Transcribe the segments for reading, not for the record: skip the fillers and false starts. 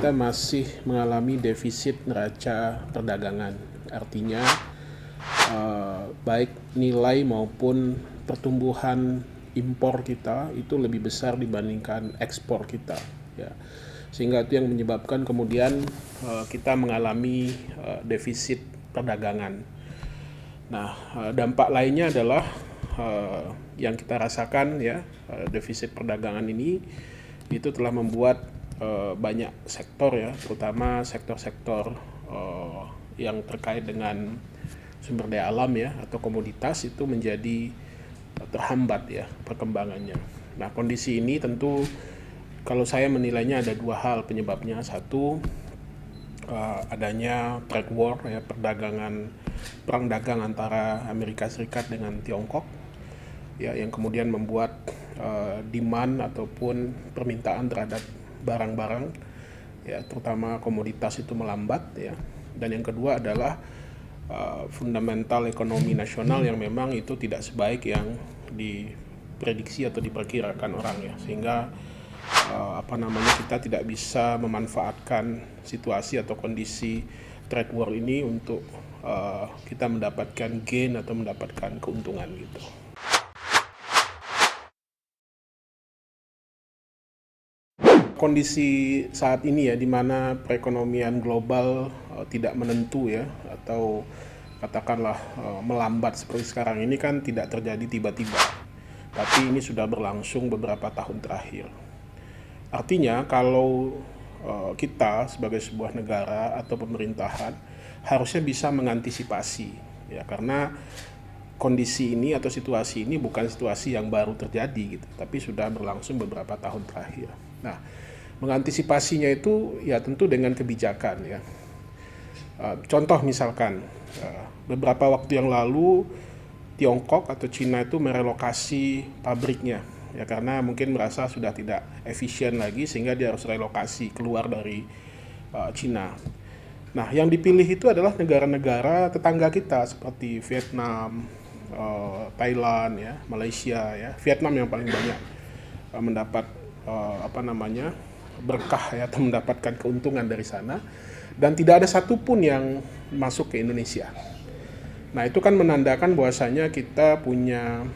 kita masih mengalami defisit neraca perdagangan. Artinya baik nilai maupun pertumbuhan impor kita itu lebih besar dibandingkan ekspor kita, ya. Sehingga itu yang menyebabkan kemudian kita mengalami defisit perdagangan. Nah, dampak lainnya adalah yang kita rasakan, ya, defisit perdagangan ini itu telah membuat banyak sektor, ya, terutama sektor-sektor yang terkait dengan sumber daya alam, ya, atau komoditas itu menjadi terhambat, ya, perkembangannya. Nah, kondisi ini tentu kalau saya menilainya ada dua hal penyebabnya. Satu, adanya trade war, ya, perang dagang antara Amerika Serikat dengan Tiongkok, ya, yang kemudian membuat demand ataupun permintaan terhadap barang-barang, ya, terutama komoditas itu melambat, ya. Dan yang kedua adalah fundamental ekonomi nasional yang memang itu tidak sebaik yang diprediksi atau diperkirakan orang, ya, sehingga kita tidak bisa memanfaatkan situasi atau kondisi trade war ini untuk kita mendapatkan gain atau mendapatkan keuntungan gitu. Kondisi saat ini, ya, di mana perekonomian global tidak menentu, ya, atau katakanlah melambat seperti sekarang ini kan tidak terjadi tiba-tiba, tapi ini sudah berlangsung beberapa tahun terakhir. Artinya kalau kita sebagai sebuah negara atau pemerintahan harusnya bisa mengantisipasi, ya, karena kondisi ini atau situasi ini bukan situasi yang baru terjadi gitu, tapi sudah berlangsung beberapa tahun terakhir. Nah, mengantisipasinya itu ya tentu dengan kebijakan, ya. Contoh misalkan beberapa waktu yang lalu Tiongkok atau Cina itu merelokasi pabriknya, ya, karena mungkin merasa sudah tidak efisien lagi sehingga dia harus relokasi keluar dari Cina. Nah, yang dipilih itu adalah negara-negara tetangga kita seperti Vietnam, Thailand, ya, Malaysia, ya. Vietnam yang paling banyak mendapat berkah, ya, atau mendapatkan keuntungan dari sana, dan tidak ada satupun yang masuk ke Indonesia. Nah, itu kan menandakan bahwasanya kita punya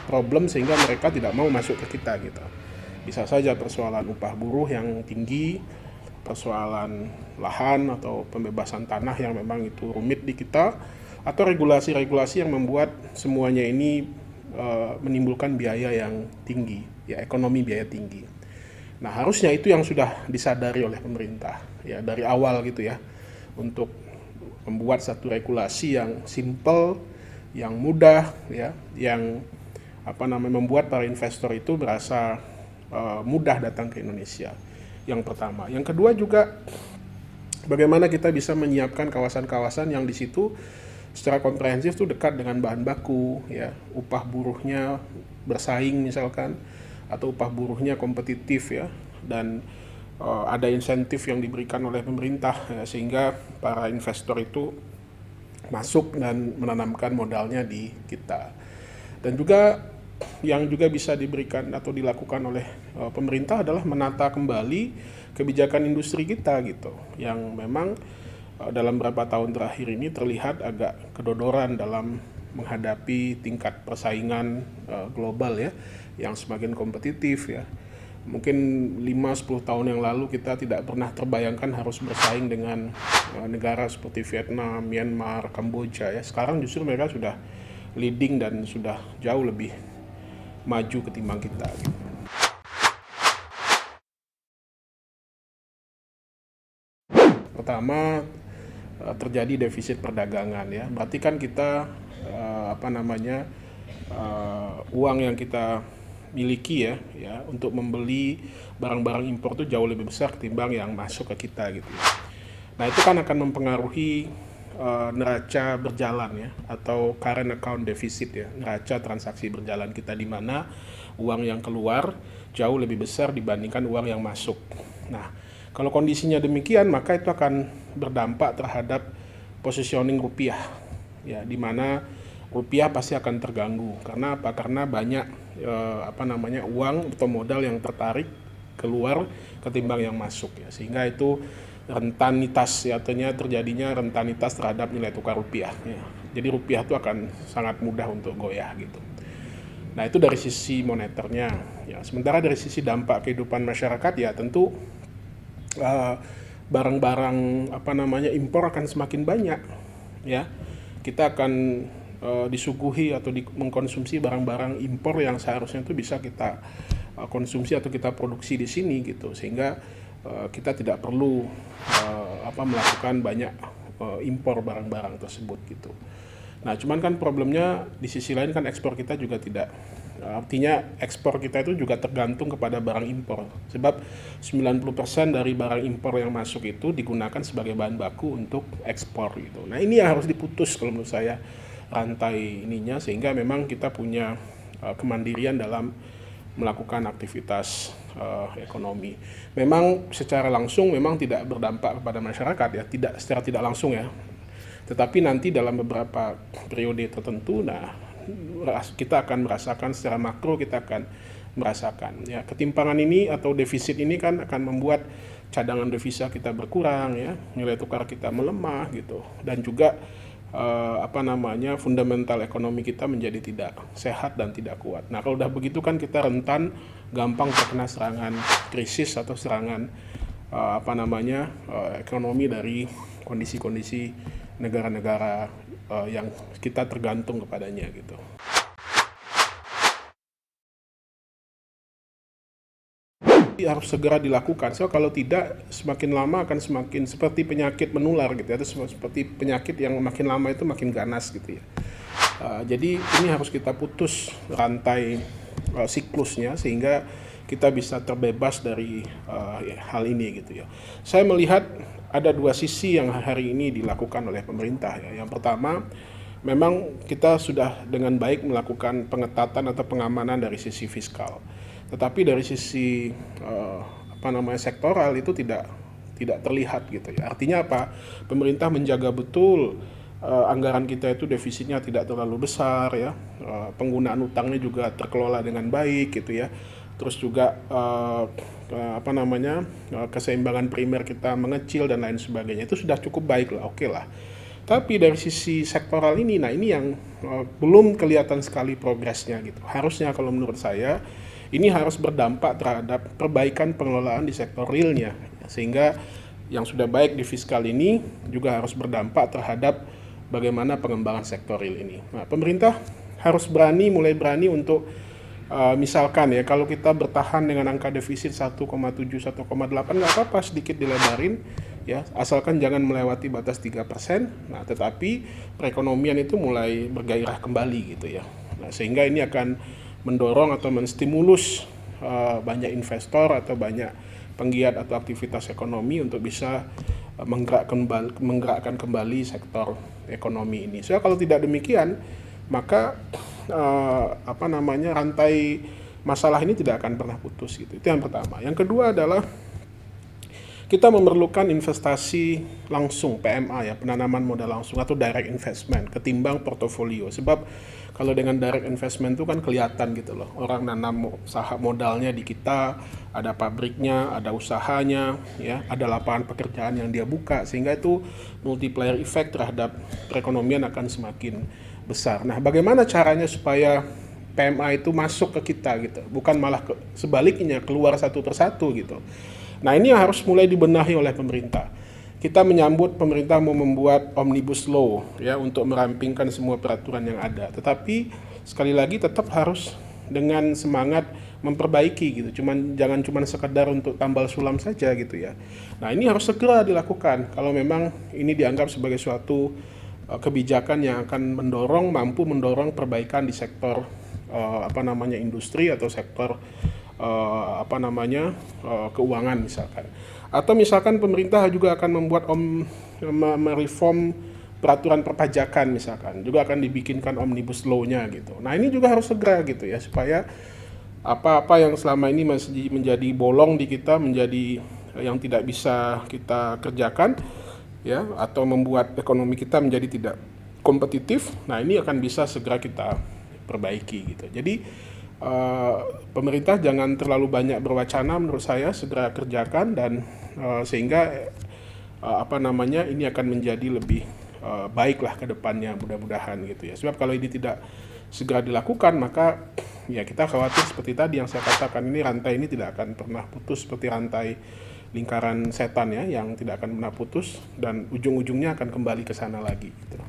problem sehingga mereka tidak mau masuk ke kita gitu. Bisa saja persoalan upah buruh yang tinggi, persoalan lahan atau pembebasan tanah yang memang itu rumit di kita, atau regulasi-regulasi yang membuat semuanya ini menimbulkan biaya yang tinggi, ya, ekonomi biaya tinggi. Nah, harusnya itu yang sudah disadari oleh pemerintah, ya, dari awal gitu, ya, untuk membuat satu regulasi yang simple, yang mudah, ya, yang membuat para investor itu merasa mudah datang ke Indonesia. Yang pertama. Yang kedua juga bagaimana kita bisa menyiapkan kawasan-kawasan yang di situ secara komprehensif itu dekat dengan bahan baku, ya, upah buruhnya bersaing misalkan, atau upah buruhnya kompetitif, ya, dan ada insentif yang diberikan oleh pemerintah, ya, sehingga para investor itu masuk dan menanamkan modalnya di kita. Dan juga yang juga bisa diberikan atau dilakukan oleh pemerintah adalah menata kembali kebijakan industri kita gitu, yang memang dalam beberapa tahun terakhir ini terlihat agak kedodoran dalam menghadapi tingkat persaingan global, ya, yang semakin kompetitif, ya. Mungkin 5-10 tahun yang lalu kita tidak pernah terbayangkan harus bersaing dengan negara seperti Vietnam, Myanmar, Kamboja, ya. Sekarang justru mereka sudah leading dan sudah jauh lebih maju ketimbang kita gitu. Pertama, terjadi defisit perdagangan, ya. Berarti kan kita uang yang kita miliki, ya, untuk membeli barang-barang impor itu jauh lebih besar ketimbang yang masuk ke kita gitu. Nah, itu kan akan mempengaruhi neraca berjalan, ya, atau current account deficit, ya, neraca transaksi berjalan kita, di mana uang yang keluar jauh lebih besar dibandingkan uang yang masuk. Nah, kalau kondisinya demikian, maka itu akan berdampak terhadap positioning rupiah, ya, di mana rupiah pasti akan terganggu. Karena apa? Karena banyak uang atau modal yang tertarik keluar ketimbang yang masuk ya, sehingga itu rentanitas ya, artinya terjadinya rentanitas terhadap nilai tukar rupiah ya. Jadi rupiah itu akan sangat mudah untuk goyah gitu. Nah itu dari sisi moneternya ya. Sementara dari sisi dampak kehidupan masyarakat ya tentu barang-barang impor akan semakin banyak ya. Kita akan disuguhi atau mengkonsumsi barang-barang impor yang seharusnya itu bisa kita konsumsi atau kita produksi di sini gitu, sehingga kita tidak perlu melakukan banyak impor barang-barang tersebut gitu. Nah, cuman kan problemnya di sisi lain kan ekspor kita juga tidak, artinya ekspor kita itu juga tergantung kepada barang impor. Sebab 90% dari barang impor yang masuk itu digunakan sebagai bahan baku untuk ekspor gitu. Nah, ini yang harus diputus kalau menurut saya rantai ininya, sehingga memang kita punya kemandirian dalam melakukan aktivitas ekonomi. Memang secara langsung memang tidak berdampak kepada masyarakat ya, secara tidak langsung ya. Tetapi nanti dalam beberapa periode tertentu, kita akan merasakan secara makro, kita akan merasakan ya ketimpangan ini atau defisit ini kan akan membuat cadangan devisa kita berkurang ya, nilai tukar kita melemah gitu, dan juga fundamental ekonomi kita menjadi tidak sehat dan tidak kuat. Nah kalau udah begitu kan kita rentan gampang terkena serangan krisis atau serangan ekonomi dari kondisi-kondisi negara-negara yang kita tergantung kepadanya gitu. Harus segera dilakukan. So kalau tidak semakin lama akan semakin seperti penyakit menular gitu ya, atau seperti penyakit yang makin lama itu makin ganas gitu ya. Jadi ini harus kita putus rantai siklusnya sehingga kita bisa terbebas dari hal ini gitu ya. Saya melihat ada dua sisi yang hari ini dilakukan oleh pemerintah ya. Yang pertama, memang kita sudah dengan baik melakukan pengetatan atau pengamanan dari sisi fiskal. Tetapi dari sisi sektoral itu tidak terlihat gitu ya. Artinya apa? Pemerintah menjaga betul anggaran kita itu defisitnya tidak terlalu besar ya. Penggunaan utangnya juga terkelola dengan baik gitu ya. Terus juga keseimbangan primer kita mengecil dan lain sebagainya, itu sudah cukup baik lah, oke lah. Tapi dari sisi sektoral ini, nah ini yang belum kelihatan sekali progresnya gitu. Harusnya kalau menurut saya ini harus berdampak terhadap perbaikan pengelolaan di sektor realnya, sehingga yang sudah baik di fiskal ini juga harus berdampak terhadap bagaimana pengembangan sektor real ini. Nah, pemerintah harus mulai berani untuk misalkan ya, kalau kita bertahan dengan angka defisit 1,7, 1,8 nggak apa-apa, sedikit dilebarin ya, asalkan jangan melewati batas 3%. Nah, tetapi perekonomian itu mulai bergairah kembali gitu ya. Nah, sehingga ini akan mendorong atau menstimulus banyak investor atau banyak penggiat atau aktivitas ekonomi untuk bisa menggerakkan kembali sektor ekonomi ini. So kalau tidak demikian, maka rantai masalah ini tidak akan pernah putus gitu. Itu yang pertama. Yang kedua adalah kita memerlukan investasi langsung, PMA ya, penanaman modal langsung atau direct investment ketimbang portofolio. Sebab kalau dengan direct investment itu kan kelihatan gitu loh, orang nanam saham modalnya di kita, ada pabriknya, ada usahanya, ya, ada lapangan pekerjaan yang dia buka, sehingga itu multiplier effect terhadap perekonomian akan semakin besar. Nah, bagaimana caranya supaya PMA itu masuk ke kita gitu, bukan malah sebaliknya keluar satu persatu gitu. Nah, ini yang harus mulai dibenahi oleh pemerintah. Kita menyambut pemerintah mau membuat omnibus law ya untuk merampingkan semua peraturan yang ada. Tetapi sekali lagi tetap harus dengan semangat memperbaiki gitu. Jangan cuma sekedar untuk tambal sulam saja gitu ya. Nah, ini harus segera dilakukan kalau memang ini dianggap sebagai suatu kebijakan yang akan mampu mendorong perbaikan di sektor industri atau sektor keuangan misalkan. Atau misalkan pemerintah juga akan membuat mereform peraturan perpajakan misalkan, juga akan dibikinkan omnibus law-nya gitu. Nah, ini juga harus segera gitu ya, supaya apa-apa yang selama ini masih menjadi bolong di kita, menjadi yang tidak bisa kita kerjakan ya, atau membuat ekonomi kita menjadi tidak kompetitif. Nah, ini akan bisa segera kita perbaiki gitu. Jadi eh, pemerintah jangan terlalu banyak berwacana, menurut saya segera kerjakan, dan sehingga ini akan menjadi lebih baiklah ke depannya, mudah-mudahan gitu ya. Sebab kalau ini tidak segera dilakukan, maka ya kita khawatir seperti tadi yang saya katakan, ini rantai ini tidak akan pernah putus, seperti rantai lingkaran setan ya, yang tidak akan pernah putus dan ujung-ujungnya akan kembali ke sana lagi gitu.